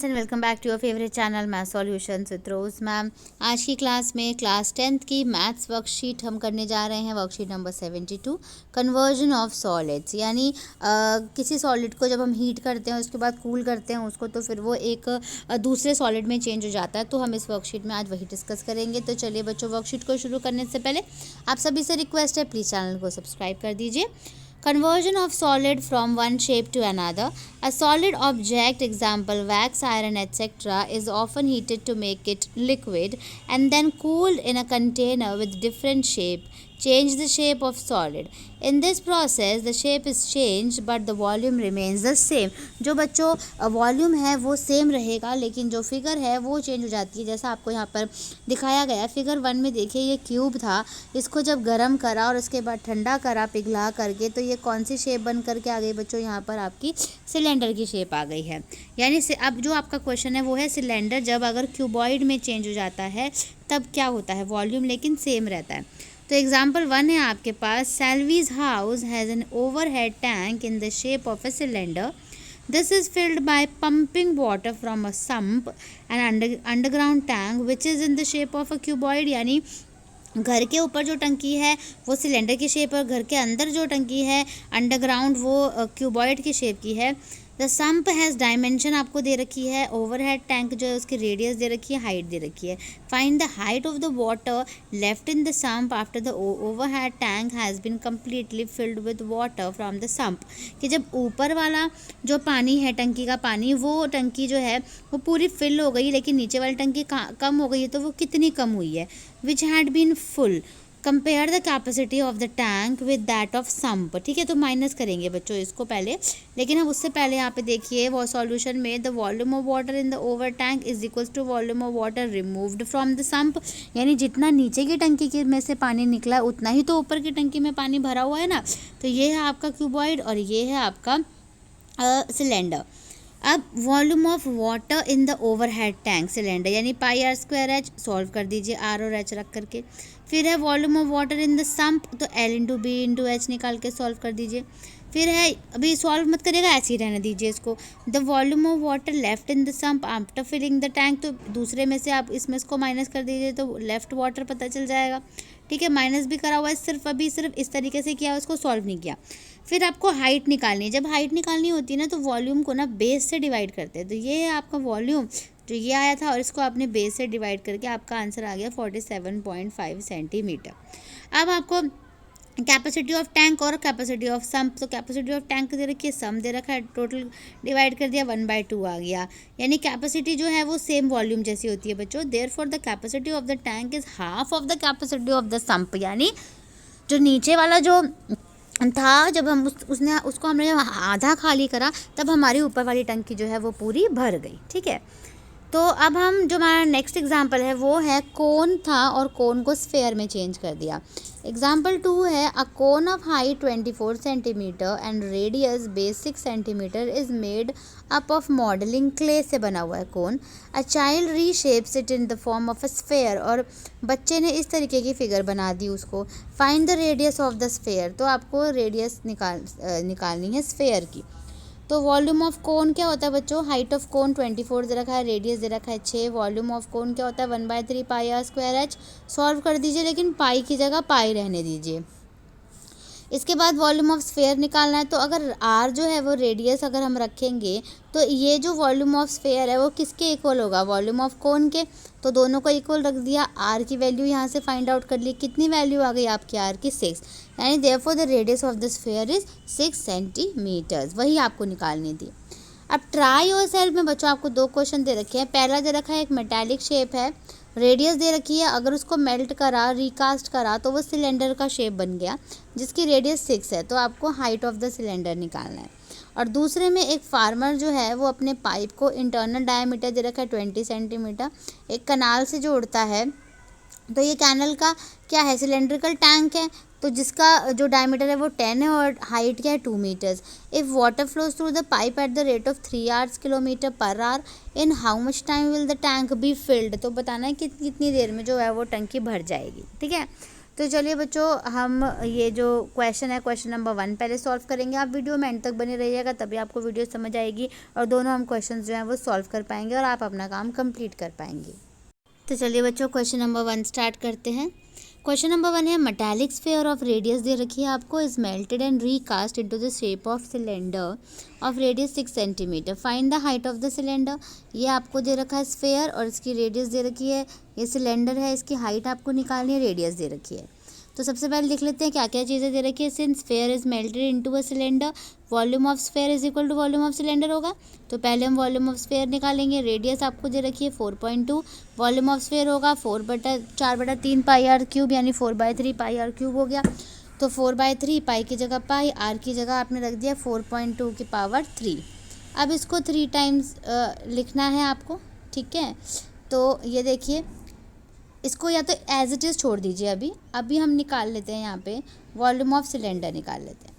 Friends and welcome back to your favourite channel math solutions with Rose ma'am. आज की class में class 10th की maths worksheet हम करने जा रहे हैं। Worksheet number 72, conversion of solids. यानी किसी सॉलिड को जब हम हीट करते हैं उसके बाद कूल करते हैं उसको, तो फिर वो एक दूसरे सॉलिड में चेंज हो जाता है। तो हम इस वर्कशीट में आज वही डिस्कस करेंगे। तो चलिए बच्चों, वर्कशीट को शुरू करने से पहले आप सभी से रिक्वेस्ट है, प्लीज़ चैनल को सब्सक्राइब कर दीजिए। Conversion of solid from one shape to another. A solid object, example wax, iron, etc., is often heated to make it liquid and then cooled in a container with different shape. Change the shape of solid. In this process, the shape is changed but the volume remains the same. जो बच्चों volume है वो same रहेगा, लेकिन जो figure है वो change हो जाती है। जैसा आपको यहाँ पर दिखाया गया है फिगर 1 में, देखिए ये क्यूब था, इसको जब गर्म करा और उसके बाद ठंडा करा पिघला करके, तो ये कौन सी शेप बन करके आ गई बच्चों? यहाँ पर आपकी सिलेंडर की शेप आ गई है। यानी से अब जो आपका क्वेश्चन है वो है सिलेंडर जब अगर क्यूबॉइड में चेंज हो जाता है तब क्या होता है? वॉल्यूम लेकिन सेम रहता है। तो एग्जाम्पल 1 है आपके पास, Selvi's house has an overhead tank in the shape of a cylinder. This is filled by pumping water from a sump and underground tank which is in the shape of a cuboid. यानी घर के ऊपर जो टंकी है वो cylinder की shape है और घर के अंदर जो टंकी है अंडरग्राउंड वो क्यूबॉइड की शेप की है। द सम्प हैज़ डायमेंशन आपको दे रखी है, ओवरहेड टैंक जो है उसकी रेडियस दे रखी है, हाइट दे रखी है। Find the height of the water left in the sump after the overhead tank has been completely filled with water from the sump. कि जब ऊपर वाला जो पानी है टंकी का पानी, वो टंकी जो है वो पूरी फिल हो गई, लेकिन नीचे वाली टंकी कम हो गई है, तो वो कितनी कम हुई है? Which had been full. Compare the capacity of the tank with that of sump. ठीक है, तो माइनस करेंगे बच्चों इसको पहले, लेकिन अब उससे पहले यहाँ पे देखिए वो सॉल्यूशन में the volume of water in the over tank is equals to volume of water removed from the sump. यानी जितना नीचे की टंकी के में से पानी निकला उतना ही तो ऊपर की टंकी में पानी भरा हुआ है ना। तो ये है आपका क्यूबॉइड और ये है आपका सिलेंडर। अब volume of water in the overhead tank cylinder, यानी pi r square h solve कर दीजिए आर और एच रख करके। फिर है volume of water in the sump, तो l into b into h निकाल के सॉल्व कर दीजिए। फिर है, अभी सॉल्व मत करिएगा, ऐसे ही रहने दीजिए इसको। The volume of water left in the sump after filling the tank, तो दूसरे में से आप इसमें इसको माइनस कर दीजिए तो लेफ्ट वाटर पता चल जाएगा। ठीक है, माइनस भी करा हुआ है, सिर्फ इस तरीके से किया, उसको सॉल्व नहीं किया। फिर आपको हाइट निकालनी है। जब हाइट निकालनी होती है ना तो वॉल्यूम को ना बेस से डिवाइड करते हैं। तो ये है आपका वॉल्यूम जो ये आया था और इसको आपने बेस से डिवाइड करके आपका आंसर आ गया 47.5 सेंटीमीटर। अब आपको कैपेसिटी ऑफ टैंक और कैपेसिटी ऑफ सम्प, तो कैपेसिटी ऑफ टैंक दे रखी है, सम दे रखा है, टोटल डिवाइड कर दिया 1/2 आ गया। यानी कैपेसिटी जो है वो सेम वॉल्यूम जैसी होती है बच्चों। Therefore the capacity of the tank is half of the capacity of the sump. यानी जो नीचे वाला जो था, जब हम उसको हमने जब आधा खाली करा तब हमारी ऊपर वाली टंकी जो है वो पूरी भर गई। ठीक है, तो अब हम जो हमारा नेक्स्ट एग्जाम्पल है वो है कोन था और कोन को स्फेयर में चेंज कर दिया। एग्जाम्पल 2 है, a cone of height 24 centimetre and radius base 6 centimetre is made up of modelling clay से बना हुआ है cone. A child reshapes it in the form of a sphere, और बच्चे ने इस तरीके की फिगर बना दी उसको। Find the radius of the sphere, तो आपको रेडियस निकालनी है स्फेयर की। तो वॉल्यूम ऑफ कोन क्या होता है बच्चों? हाइट ऑफ कोन 24 दे रखा है, रेडियस दे रखा है 6। वॉल्यूम ऑफ कोन क्या होता है? 1/3 पाई आर स्क्वायर एच। सॉल्व कर दीजिए, लेकिन पाई की जगह पाई रहने दीजिए। इसके बाद वॉल्यूम ऑफ स्फेयर निकालना है। तो अगर आर जो है वो रेडियस अगर हम रखेंगे तो ये जो वॉल्यूम ऑफ स्फेयर है वो किसके इक्वल होगा? वॉल्यूम ऑफ कोन के। तो दोनों को इक्वल रख दिया। आर की वैल्यू यहाँ से फाइंड आउट कर ली, कितनी वैल्यू आ गई आपकी आर की? 6। यानी therefore the radius of the sphere is 6 centimetres, वही आपको निकालनी थी। अब ट्राई और सेल्फ में बच्चों आपको 2 क्वेश्चन दे रखे हैं। पहला दे रखा है एक मेटालिक शेप है, रेडियस दे रखी है, अगर उसको मेल्ट करा रिकास्ट करा तो वो सिलेंडर का शेप बन गया जिसकी रेडियस 6 है। तो आपको हाइट ऑफ द सिलेंडर निकालना है। और दूसरे में एक फार्मर जो है वो अपने पाइप को इंटरनल डायमीटर दे रखा है 20 सेंटीमीटर, एक कनाल से जोड़ता है। तो ये कैनल का क्या है? सिलेंड्रिकल टैंक है, तो जिसका जो डायमीटर है वो 10 है और हाइट क्या है? 2 metres. If water flows through the pipe at the rate of 3 hours kilometre per hour, in how much time will the tank be filled. तो बताना है कि कितनी देर में जो है वो टंकी भर जाएगी। ठीक है, तो चलिए बच्चों, हम ये जो क्वेश्चन है क्वेश्चन नंबर 1 पहले सॉल्व करेंगे। आप वीडियो में एंड तक बने रहिएगा, तभी आपको वीडियो समझ आएगी और दोनों हम क्वेश्चन जो हैं वो सॉल्व कर पाएंगे और आप अपना काम कंप्लीट कर पाएंगे। तो चलिए बच्चों, क्वेश्चन नंबर 1 स्टार्ट करते हैं। क्वेश्चन नंबर 1 है, मेटालिक स्फीयर ऑफ रेडियस दे रखी है आपको, is melted and recast into the shape of cylinder of radius 6 centimetre, find the height of the cylinder. ये आपको दे रखा है स्फीयर और इसकी रेडियस दे रखी है, ये सिलेंडर है, इसकी हाइट आपको निकालनी है, रेडियस दे रखी है। तो सबसे पहले लिख लेते हैं क्या क्या चीज़ें दे रखी है। Since sphere is melted into a cylinder, volume of sphere is equal to volume of cylinder होगा। तो पहले हम वॉल्यूम ऑफ स्फीयर निकालेंगे। रेडियस आपको दे रखी है 4.2, वॉल्यूम ऑफ स्फीयर होगा 4/3 पाई आर क्यूब, यानी 4/3 पाई आर क्यूब हो गया। तो 4/3 पाई की जगह पाई, आर की जगह आपने रख दिया 4.2 की पावर 3। अब इसको 3 टाइम्स लिखना है आपको, ठीक है। तो ये देखिए, इसको या तो एज इट इज़ छोड़ दीजिए, अभी हम निकाल लेते हैं। यहाँ पे वॉल्यूम ऑफ सिलेंडर निकाल लेते हैं।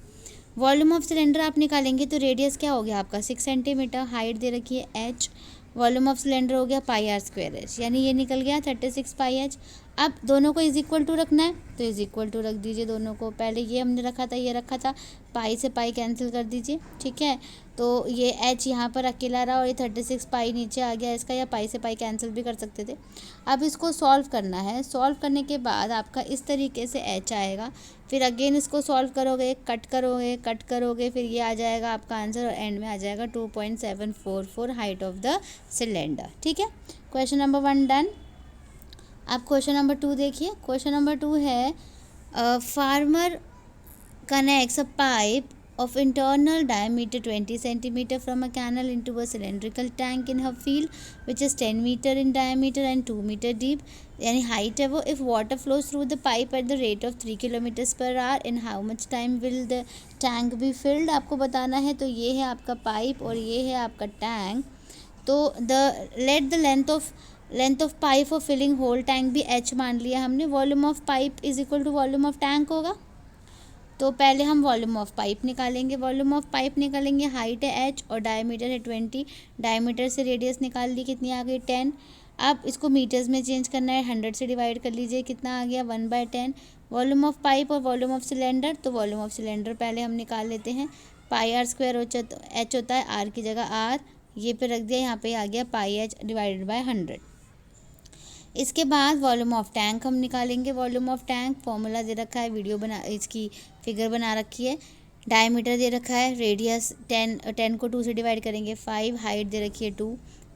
वॉल्यूम ऑफ सिलेंडर आप निकालेंगे तो रेडियस क्या हो गया आपका 6 सेंटीमीटर, हाइट दे रखी है h, वॉल्यूम ऑफ सिलेंडर हो गया पाई आर स्क्वायर एच, यानी ये निकल गया 36 पाई एच। अब दोनों को इज इक्वल टू रखना है, तो इज इक्वल टू रख दीजिए दोनों को। पहले ये हमने रखा था, ये रखा था, पाई से पाई कैंसिल कर दीजिए, ठीक है। तो ये एच यहाँ पर अकेला रहा और ये 36 पाई नीचे आ गया इसका, या पाई से पाई कैंसिल भी कर सकते थे। अब इसको सॉल्व करना है। सॉल्व करने के बाद आपका इस तरीके से एच आएगा, फिर अगेन इसको सॉल्व करोगे, कट करोगे, फिर ये आ जाएगा आपका आंसर और एंड में आ जाएगा 2.744 हाइट ऑफ द सिलेंडर, ठीक है। Question number 1 done. आप क्वेश्चन नंबर 2 देखिए। क्वेश्चन नंबर 2 है, farmer connects a pipe of internal diameter 20 centimeter from a canal into a cylindrical tank in her field which is 10 meter in diameter and 2 meter deep, यानी height है वो। if water flows through the pipe at the rate of 3 kilometers per hour, in how much time will the tank be filled, आपको बताना है। तो ये है आपका पाइप और ये है आपका टैंक। तो let the length of pipe for filling whole tank भी h मान लिया हमने। Volume of pipe is equal to volume of tank होगा। तो पहले हम वॉल्यूम ऑफ पाइप निकालेंगे। हाइट है h और डायमीटर है 20, डायमीटर से रेडियस निकाल ली, कितनी आ गई 10। अब इसको मीटर्स में चेंज करना है, 100 से डिवाइड कर लीजिए, कितना आ गया 1/10। वॉल्यूम ऑफ पाइप और वॉल्यूम ऑफ सिलेंडर, तो वॉल्यूम ऑफ सिलेंडर पहले हम निकाल लेते हैं। पाई आर स्क्वायर एच होता है, आर की जगह आर, ये पे रख दिया, यहाँ पे आ गया पाई एच डिवाइडेड बाय 100। इसके बाद वॉल्यूम ऑफ टैंक हम निकालेंगे। वॉल्यूम ऑफ टैंक फॉर्मूला दे रखा है, इसकी फिगर बना रखी है। डायमीटर दे रखा है, रेडियस 10 को 2 से डिवाइड करेंगे 5, हाइट दे रखी है 2।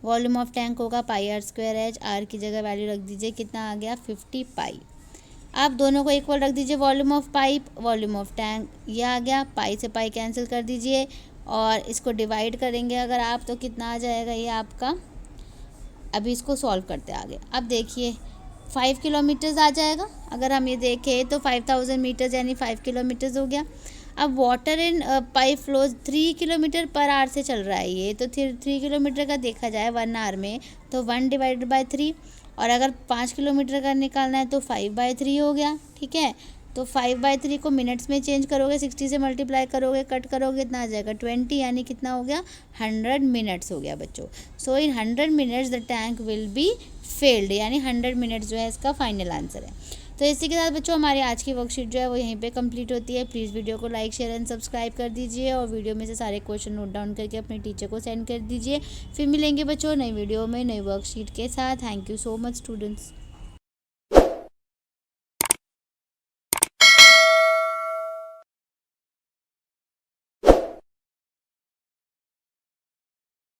वॉल्यूम ऑफ टैंक होगा पाई आर स्क्वायर एच, आर की जगह वैल्यू रख दीजिए, कितना आ गया 50 पाई। आप दोनों को इक्वल रख दीजिए, volume of pipe volume of tank, ये आ गया, पाई से पाई कैंसिल कर दीजिए और इसको डिवाइड करेंगे अगर आप, तो कितना आ जाएगा ये आपका। अभी इसको सॉल्व करते आगे। अब देखिए 5 किलोमीटर्स आ जाएगा, अगर हम ये देखें तो 5000 मीटर्स यानी 5 किलोमीटर्स हो गया। अब water in pipe flows 3 kilometre per our से चल रहा है ये, तो 3 किलोमीटर का देखा जाए 1 आवर में, तो 1 डिवाइडेड बाय 3, और अगर 5 किलोमीटर का निकालना है तो 5/3 हो गया, ठीक है। तो 5/3 को मिनट्स में चेंज करोगे, 60 से मल्टीप्लाई करोगे, कट करोगे, इतना आ जाएगा 20, यानी कितना हो गया 100 मिनट्स हो गया बच्चों। सो इन 100 minutes the tank will be filled, यानी 100 मिनट्स जो है इसका फाइनल आंसर है। तो इसी के साथ बच्चों हमारी आज की वर्कशीट जो है वो यहीं पे कंप्लीट होती है। प्लीज़ वीडियो को लाइक शेयर एंड सब्सक्राइब कर दीजिए और वीडियो में से सारे क्वेश्चन नोट डाउन करके अपने टीचर को सेंड कर दीजिए। फिर मिलेंगे बच्चों नई वीडियो में नई वर्कशीट के साथ। Thank you so much students.